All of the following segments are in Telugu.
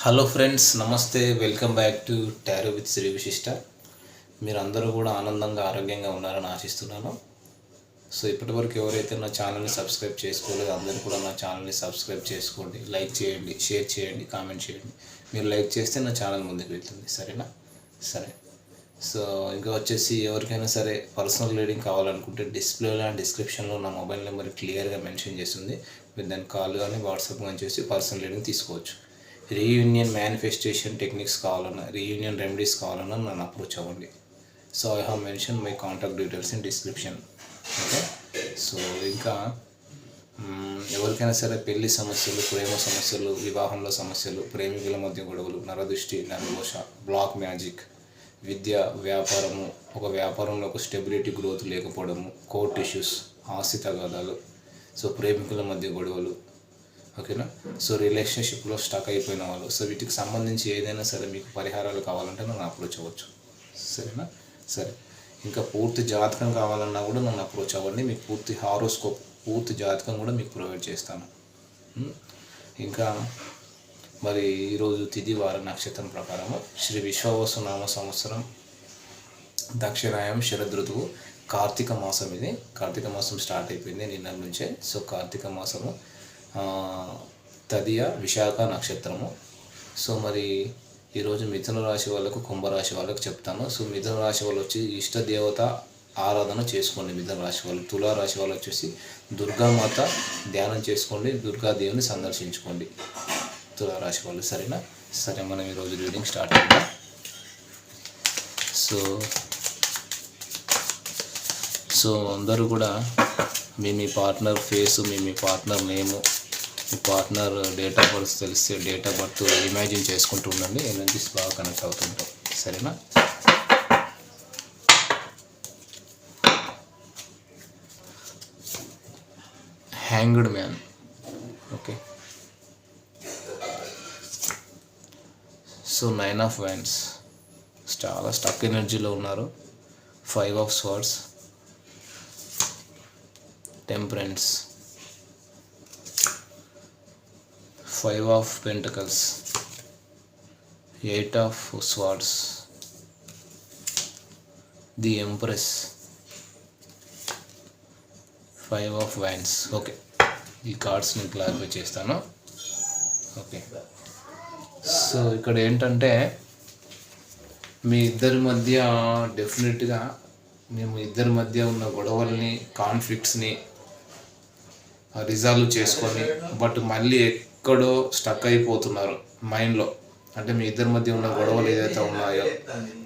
హలో ఫ్రెండ్స్, నమస్తే. Welcome back to tarot with Shri Vishishta. మీరందరూ కూడా ఆనందంగా ఆరోగ్యంగా ఉన్నారని ఆశిస్తున్నాను. సో ఇప్పటివరకు ఎవరైతే నా ఛానల్ని సబ్స్క్రైబ్ చేసుకోలేదు అందరూ కూడా నా ఛానల్ని సబ్స్క్రైబ్ చేసుకోండి, లైక్ చేయండి, షేర్ చేయండి, కామెంట్ చేయండి. మీరు లైక్ చేస్తే నా ఛానల్ ముందుకు వెళ్తుంది, సరేనా? సరే. సో ఇంకా వచ్చేసి ఎవరికైనా సరే పర్సనల్ రీడింగ్ కావాలనుకుంటే డిస్ప్లేలో అండ్ డిస్క్రిప్షన్లో నా మొబైల్ నెంబర్ క్లియర్గా మెన్షన్ చేస్తుంది. మీరు దాన్ని కాల్ కానీ వాట్సాప్ కానీ చేసి పర్సనల్ రీడింగ్ తీసుకోవచ్చు. రీయూనియన్ మేనిఫెస్టేషన్ టెక్నిక్స్ కావాలన్నా, రీయూనియన్ రెమెడీస్ కావాలన్నా నన్ను అప్రోచ్ అవ్వండి. So I have mention my contact details in description. Okay. So ఇంకా ఎవరికైనా సరే పెళ్లి సమస్యలు, ప్రేమ సమస్యలు, వివాహంలో సమస్యలు, ప్రేమికుల మధ్య గొడవలు, నరదృష్టి, నరదోష, బ్లాక్ మ్యాజిక్, విద్య, వ్యాపారము, ఒక వ్యాపారంలో ఒక స్టెబిలిటీ, గ్రోత్ లేకపోవడము, కోర్ట్ ఇష్యూస్, ఆస్తి తగాదాలు, సో ప్రేమికుల మధ్య గొడవలు, ఓకేనా? సో రిలేషన్షిప్లో స్టక్ అయిపోయిన వాళ్ళు, సో వీటికి సంబంధించి ఏదైనా సరే మీకు పరిహారాలు కావాలంటే నన్ను అప్రోచ్ అవ్వచ్చు, సరేనా? సరే. ఇంకా పూర్తి జాతకం కావాలన్నా కూడా నన్ను అప్రోచ్ అవ్వండి. మీకు పూర్తి హారోస్కోప్, పూర్తి జాతకం కూడా మీకు ప్రొవైడ్ చేస్తాను. ఇంకా మరి ఈరోజు తిథి వార నక్షత్రం ప్రకారము శ్రీ విశ్వావసు నామ సంవత్సరం, దక్షిణాయం, శరదృతువు, కార్తీక మాసం. ఇది కార్తీక మాసం స్టార్ట్ అయిపోయింది నిన్న నుంచే. సో కార్తీక మాసము తదియ, విశాఖ నక్షత్రము. సో మరి ఈరోజు మిథున రాశి వాళ్ళకు, కుంభరాశి వాళ్ళకు చెప్తాను. సో మిథున రాశి వాళ్ళు వచ్చి ఇష్టదేవత ఆరాధన చేసుకోండి. మిథున రాశి వాళ్ళు, తులారాశి వాళ్ళు వచ్చేసి దుర్గామాత ధ్యానం చేసుకోండి, దుర్గాదేవిని సందర్శించుకోండి తులారాశి వాళ్ళు, సరేనా? సరే, మనం ఈరోజు రీడింగ్ స్టార్ట్ చేద్దాం. సో అందరూ కూడా మీ పార్ట్నర్ ఫేసు, మీ పార్ట్నర్ నేము, మీ పార్ట్నర్ డేట్ ఆఫ్ బర్త్ తెలిస్తే డేట్ ఆఫ్ బర్త్ ఇమాజిన్ చేసుకుంటూ ఉండండి. ఎనర్జీస్ బాగా కనెక్ట్ అవుతుంటాం, సరేనా? Hanged man. Okay. So 9 of wands, చాలా స్టక్ ఎనర్జీలో ఉన్నారు. 5 of swords, temperance, 5 of pentacles, 8 of swords, the empress, 5 of wines. Okay, ఈ కార్డ్స్ నేను క్లారిఫై చేస్తాను. ఓకే. సో ఇక్కడ ఏంటంటే మీ ఇద్దరి మధ్య డెఫినెట్గా మేము ఇద్దరి మధ్య ఉన్న గొడవల్ని, కాన్ఫ్లిక్ట్స్ని రిజాల్వ్ చేసుకొని, బట్ మళ్ళీ ఎక్కడో స్టక్ అయిపోతున్నారు మైండ్లో. అంటే మీ ఇద్దరి మధ్య ఉన్న గొడవలు ఏదైతే ఉన్నాయో,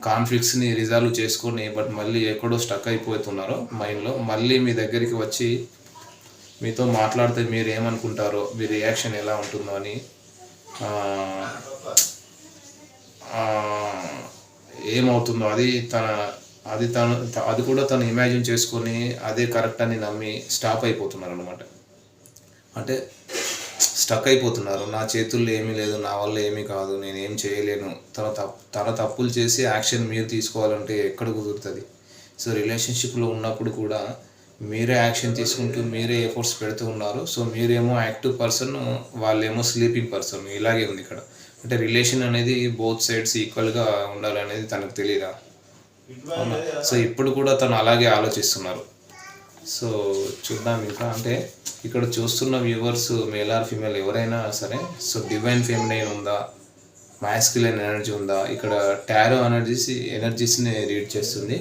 కాన్ఫ్లిక్ట్స్ని రిజాల్వ్ చేసుకొని, బట్ మళ్ళీ ఎక్కడో స్టక్ అయిపోతున్నారో మైండ్లో, మళ్ళీ మీ దగ్గరికి వచ్చి మీతో మాట్లాడితే మీరు ఏమనుకుంటారో, మీ రియాక్షన్ ఎలా ఉంటుందో అని, ఏమవుతుందో అది కూడా తను ఇమాజిన్ చేసుకొని అదే కరెక్ట్ అని నమ్మి స్టాప్ అయిపోతున్నారు అనమాట. అంటే స్టక్ అయిపోతున్నారు. నా చేతుల్లో ఏమీ లేదు, నా వల్ల ఏమీ కాదు, నేనేం చేయలేను. తన తప్పులు చేసి యాక్షన్ మీరు తీసుకోవాలంటే ఎక్కడ కుదురుతుంది? సో రిలేషన్షిప్లో ఉన్నప్పుడు కూడా మీరే యాక్షన్ తీసుకుంటూ మీరే ఎఫర్ట్స్ పెడుతూ ఉన్నారు. సో మీరేమో యాక్టివ్ పర్సన్, వాళ్ళేమో స్లీపింగ్ పర్సన్. ఇలాగే ఉంది ఇక్కడ. అంటే రిలేషన్ అనేది బోత్ సైడ్స్ ఈక్వల్గా ఉండాలనేది తనకు తెలియదా? సో ఇప్పుడు కూడా తను అలాగే ఆలోచిస్తున్నారు. సో చూద్దాం ఇంకా. అంటే ఇక్కడ చూస్తున్న వ్యూవర్స్ మేల్ ఆర్ ఫీమేల్ ఎవరైనా సరే, సో డివైన్ ఫెమినైన్ ఉందా, మాస్క్యులైన్ ఎనర్జీ ఉందా? ఇక్కడ టారో ఎనర్జీస్ని రీడ్ చేస్తుంది.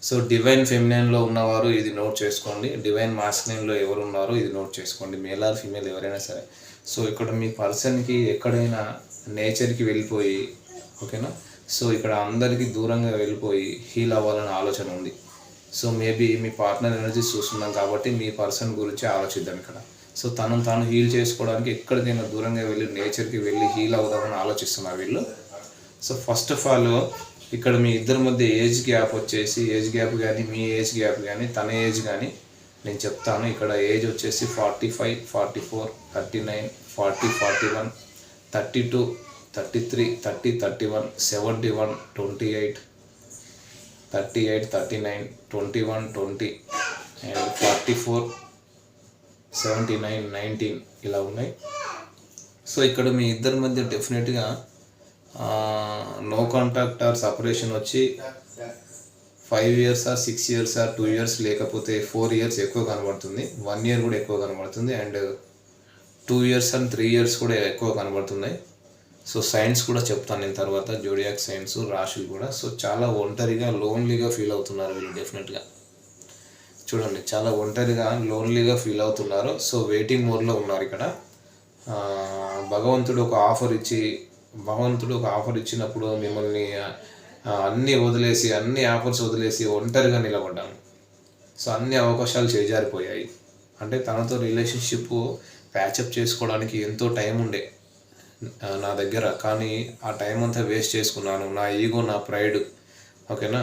సో డివైన్ ఫెమినైన్లో ఉన్నవారు ఇది నోట్ చేసుకోండి. డివైన్ మాస్క్యులైన్లో ఎవరు ఉన్నారో ఇది నోట్ చేసుకోండి, మేల్ ఆర్ ఫీమేల్ ఎవరైనా సరే. సో ఇక్కడ మీ పర్సన్కి ఎక్కడైనా నేచర్కి వెళ్ళిపోయి, ఓకేనా? సో ఇక్కడ అందరికీ దూరంగా వెళ్ళిపోయి హీల్ అవ్వాలనే ఆలోచన ఉంది. సో మేబీ మీ పార్ట్నర్ ఎనర్జీస్ చూస్తున్నాం కాబట్టి మీ పర్సన్ గురించి ఆలోచిద్దాం ఇక్కడ. సో తాను హీల్ చేసుకోవడానికి ఎక్కడికైనా దూరంగా వెళ్ళి నేచర్కి వెళ్ళి హీల్ అవుదామని ఆలోచిస్తున్నారు వీళ్ళు. సో ఫస్ట్ ఆఫ్ ఆల్ ఇక్కడ మీ ఇద్దరి మధ్య ఏజ్ గ్యాప్ వచ్చేసి, ఏజ్ గ్యాప్ కానీ మీ ఏజ్ గ్యాప్ కానీ తన ఏజ్ కానీ నేను చెప్తాను. ఇక్కడ ఏజ్ వచ్చేసి 45, 44, 39, 40, 41, 32, 33, 30, 31, 71, 28, 38, 39, 21, 20 అండ్ 44, 79, 19 ఇలా ఉన్నాయి. సో ఇక్కడ మీ ఇద్దరి మధ్య డెఫినెట్గా నో కాంటాక్ట్ ఆర్ సపరేషన్ వచ్చి 5 years 6 years 2 years లేకపోతే 4 years ఎక్కువ కనబడుతుంది, 1 year కూడా ఎక్కువ కనబడుతుంది, అండ్ 2 years and 3 years కూడా ఎక్కువ కనబడుతున్నాయి. సో సైన్స్ కూడా చెప్తాను నేను తర్వాత, జోడియాక్ సైన్స్ రాశులు కూడా. సో చాలా ఒంటరిగా లోన్లీగా ఫీల్ అవుతున్నారు వీళ్ళు డెఫినెట్గా. చూడండి, చాలా ఒంటరిగా లోన్లీగా ఫీల్ అవుతున్నారు. సో వెయిటింగ్ మోడ్లో ఉన్నారు ఇక్కడ. భగవంతుడు ఒక ఆఫర్ ఇచ్చినప్పుడు మిమ్మల్ని అన్నీ వదిలేసి, అన్ని ఆఫర్స్ వదిలేసి ఒంటరిగా నిలబడ్డాను. సో అన్ని అవకాశాలు చేజారిపోయాయి. అంటే తనతో రిలేషన్షిప్ ప్యాచప్ చేసుకోవడానికి ఎంతో టైం ఉండే నా దగ్గర, కానీ ఆ టైం అంతా వేస్ట్ చేసుకున్నాను. నా ఈగో, నా ప్రైడ్, ఓకేనా,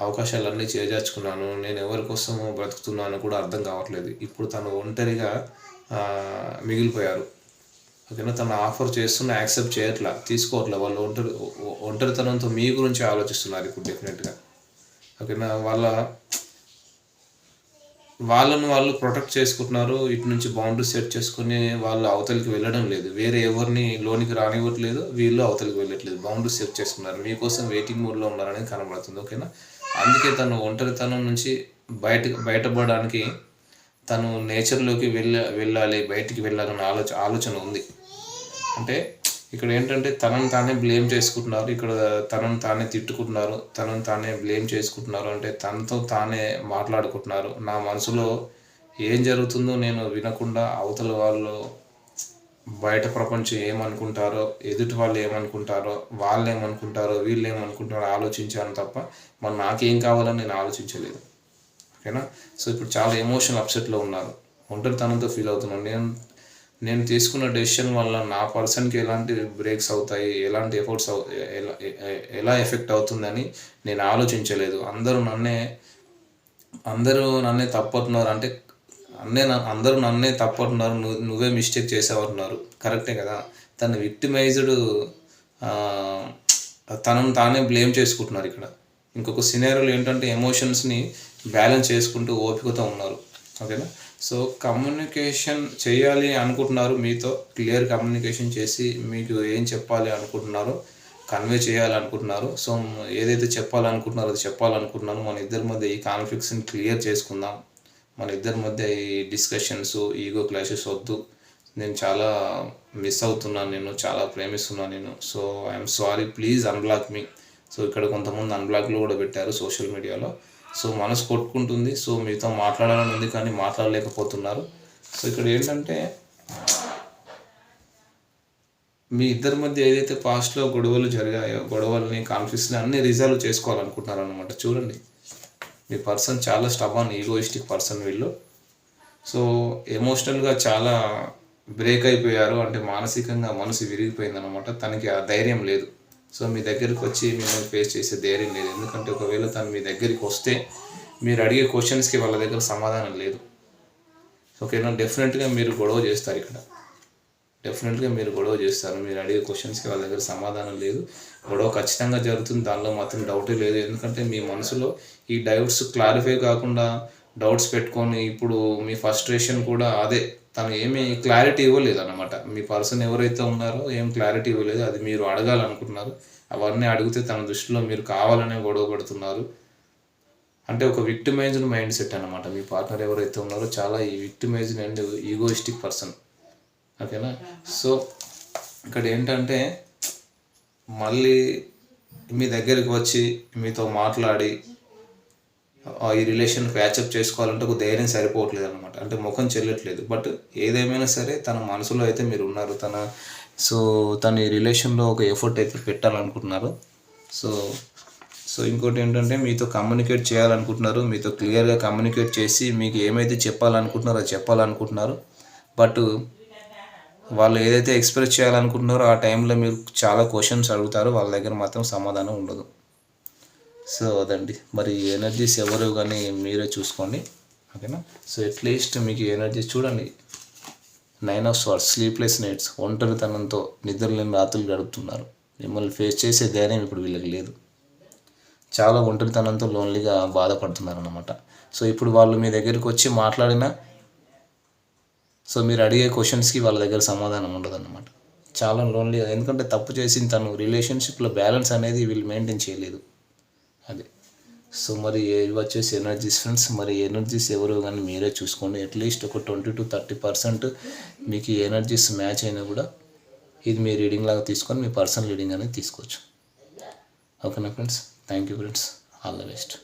అవకాశాలన్నీ చేజార్చుకున్నాను. నేను ఎవరి కోసం బ్రతుకుతున్నానో కూడా అర్థం కావట్లేదు. ఇప్పుడు తను ఒంటరిగా మిగిలిపోయారు, ఓకేనా. తను ఆఫర్ చేస్తున్న యాక్సెప్ట్ చేయట్లా, తీసుకోవట్లే. వాళ్ళు ఒంటరితనంతో మీ గురించి ఆలోచిస్తున్నారు ఇప్పుడు డెఫినెట్గా, ఓకేనా. వాళ్ళను వాళ్ళు ప్రొటెక్ట్ చేసుకుంటున్నారు. ఇటు నుంచి బౌండరీ సెట్ చేసుకుని వాళ్ళు అవతలికి వెళ్ళడం లేదు, వేరే ఎవరిని లోనికి రానివ్వట్లేదు, వీళ్ళు అవతలికి వెళ్ళట్లేదు, బౌండరీ సెట్ చేసుకున్నారు. మీకోసం వెయిటింగ్ మోడ్లో ఉన్నారనేది కనబడుతుంది, ఓకేనా. అందుకే తను ఒంటరితనం నుంచి బయటపడడానికి తను నేచర్లోకి వెళ్ళాలి, బయటికి వెళ్ళాలన్న ఆలోచన ఉంది. అంటే ఇక్కడ ఏంటంటే తనను తానే బ్లేమ్ చేసుకుంటున్నారు, ఇక్కడ తనను తానే తిట్టుకుంటున్నారు, తనను తానే బ్లేమ్ చేసుకుంటున్నారు. అంటే తనతో తానే మాట్లాడుకుంటున్నారు. నా మనసులో ఏం జరుగుతుందో నేను వినకుండా అవతల వాళ్ళు, బయట ప్రపంచం ఏమనుకుంటారో, ఎదుటి వాళ్ళు ఏమనుకుంటారో, వాళ్ళు ఏమనుకుంటారో, వీళ్ళు ఏమనుకుంటారో ఆలోచించాను తప్ప మరి నాకేం కావాలని నేను ఆలోచించలేదు, ఓకేనా. సో ఇప్పుడు చాలా ఎమోషనల్ అప్సెట్లో ఉన్నారు, ఒంటరితనంతో ఫీల్ అవుతున్నాను. నేను తీసుకున్న డెసిషన్ వల్ల నా పర్సన్కి ఎలాంటి బ్రేక్స్ అవుతాయి, ఎలాంటి ఎఫర్ట్స్ ఎలా ఎఫెక్ట్ అవుతుందని నేను ఆలోచించలేదు. అందరూ నన్నే తప్పట్టున్నారు, అంటే అందరూ నన్నే తప్పట్టున్నారు, నువ్వే మిస్టేక్ చేసావన్నారు. కరెక్టే కదా. తను విక్టిమైజ్డ్, తనను తానే బ్లేమ్ చేసుకుంటున్నారు ఇక్కడ. ఇంకొక సినారియోలో ఏంటంటే ఎమోషన్స్ని బ్యాలెన్స్ చేసుకుంటూ ఓపికతో ఉన్నారు, ఓకేనా. సో కమ్యూనికేషన్ చేయాలి అనుకుంటున్నారు, మీతో క్లియర్ కమ్యూనికేషన్ చేసి మీకు ఏం చెప్పాలి అనుకుంటున్నారో కన్వే చేయాలనుకుంటున్నారు. సో ఏదైతే చెప్పాలనుకుంటున్నారో అది చెప్పాలనుకుంటున్నాను. మన ఇద్దరి మధ్య ఈ కాన్ఫ్లిక్ట్స్ని క్లియర్ చేసుకుందాం, మన ఇద్దరి మధ్య ఈ డిస్కషన్స్, ఈగో క్లాషెస్ వద్దు. నేను చాలా మిస్ అవుతున్నాను, నేను చాలా ప్రేమిస్తున్నాను నేను. So I'm sorry, please unblock me. So ఇక్కడ కొంతమంది అన్బ్లాక్లో కూడా పెట్టారు సోషల్ మీడియాలో. సో మనసు కొట్టుకుంటుంది, సో మీతో మాట్లాడాలని ఉంది కానీ మాట్లాడలేకపోతున్నారు. సో ఇక్కడ ఏంటంటే మీ ఇద్దరి మధ్య ఏదైతే పాస్ట్లో గొడవలు జరిగాయో, గొడవల్ని, కాన్ఫ్లిక్ట్స్ని అన్నీ రిజాల్వ్ చేసుకోవాలనుకుంటున్నారు అనమాట. చూడండి, మీ పర్సన్ చాలా స్టబాన్, ఈగోయిస్టిక్ పర్సన్ వీళ్ళు. సో ఎమోషనల్గా చాలా బ్రేక్ అయిపోయారు, అంటే మానసికంగా మనసు విరిగిపోయిందనమాట. తనకి ఆ ధైర్యం లేదు. సో మీ దగ్గరికి వచ్చి మిమ్మల్ని ఫేస్ చేసే ధైర్యం లేదు. ఎందుకంటే ఒకవేళ తను మీ దగ్గరికి వస్తే మీరు అడిగే క్వశ్చన్స్కి వాళ్ళ దగ్గర సమాధానం లేదు, ఓకేనా. డెఫినెట్గా మీరు గొడవ చేస్తారు ఇక్కడ, డెఫినెట్గా మీరు గొడవ చేస్తారు. మీరు అడిగే క్వశ్చన్స్కి వాళ్ళ దగ్గర సమాధానం లేదు, గొడవ ఖచ్చితంగా జరుగుతుంది, దానిలో మాత్రం డౌటే లేదు. ఎందుకంటే మీ మనసులో ఈ డౌట్స్ క్లారిఫై కాకుండా డౌట్స్ పెట్టుకొని ఇప్పుడు మీ ఫ్రస్ట్రేషన్ కూడా అదే, తను ఏమీ క్లారిటీ ఇవ్వలేదు అన్నమాట. మీ పర్సన్ ఎవరైతే ఉన్నారో ఏం క్లారిటీ ఇవ్వలేదు, అది మీరు అడగాలనుకుంటున్నారు. అవన్నీ అడిగితే తన దృష్టిలో మీరు కావాలనే గొడవ పడుతున్నారు. అంటే ఒక విక్టిమైజ్డ్ మైండ్ సెట్ అనమాట. మీ పార్ట్నర్ ఎవరైతే ఉన్నారో చాలా ఈ విక్టిమైజ్డ్ అండ్ ఈగోయిస్టిక్ పర్సన్, ఓకేనా. సో ఇక్కడ ఏంటంటే మళ్ళీ మీ దగ్గరికి వచ్చి మీతో మాట్లాడి ఈ రిలేషన్ ప్యాచప్ చేసుకోవాలంటే ఒక ధైర్యం సరిపోవట్లేదు అనమాట, అంటే ముఖం చెల్లట్లేదు. బట్ ఏదేమైనా సరే తన మనసులో అయితే మీరు ఉన్నారు, తన ఈ రిలేషన్లో ఒక ఎఫర్ట్ అయితే పెట్టాలనుకుంటున్నారు. సో ఇంకోటి ఏంటంటే మీతో కమ్యూనికేట్ చేయాలనుకుంటున్నారు, మీతో క్లియర్గా కమ్యూనికేట్ చేసి మీకు ఏమైతే చెప్పాలనుకుంటున్నారో అది చెప్పాలనుకుంటున్నారు. బట్ వాళ్ళు ఏదైతే ఎక్స్ప్రెస్ చేయాలనుకుంటున్నారో ఆ టైంలో మీరు చాలా క్వశ్చన్స్ అడుగుతారు, వాళ్ళ దగ్గర మాత్రం సమాధానం ఉండదు. సో అదండి, మరి ఎనర్జీస్ ఎవరు కానీ మీరే చూసుకోండి, ఓకేనా. సో అట్లీస్ట్ మీకు ఎనర్జీస్ చూడండి. 9 of Swords, స్లీప్లెస్ నైట్స్, ఒంటరితనంతో నిద్రలేని రాత్రులు గడుపుతున్నారు. మిమ్మల్ని ఫేస్ చేసే ధైర్యం ఇప్పుడు వీళ్ళకి లేదు, చాలా ఒంటరితనంతో లోన్లీగా బాధపడుతున్నారు అన్నమాట. సో ఇప్పుడు వాళ్ళు మీ దగ్గరికి వచ్చి మాట్లాడినా సో మీరు అడిగే క్వశ్చన్స్కి వాళ్ళ దగ్గర సమాధానం ఉండదు అన్నమాట. చాలా లోన్లీ, ఎందుకంటే తప్పు చేసిన తను రిలేషన్షిప్లో బ్యాలెన్స్ అనేది వీళ్ళు మెయింటైన్ చేయలేదు. అది సో మరి ఇవి వచ్చేసి ఎనర్జీస్ ఫ్రెండ్స్. మరి ఎనర్జీస్ ఎవరో కానీ మీరే చూసుకోండి. అట్లీస్ట్ ఒక 20-30% మీకు ఈ ఎనర్జీస్ మ్యాచ్ అయినా కూడా ఇది మీ రీడింగ్ లాగా తీసుకొని మీ పర్సనల్ రీడింగ్ అనేది తీసుకోవచ్చు. ఓకేనా friends? Thank you friends, all the best.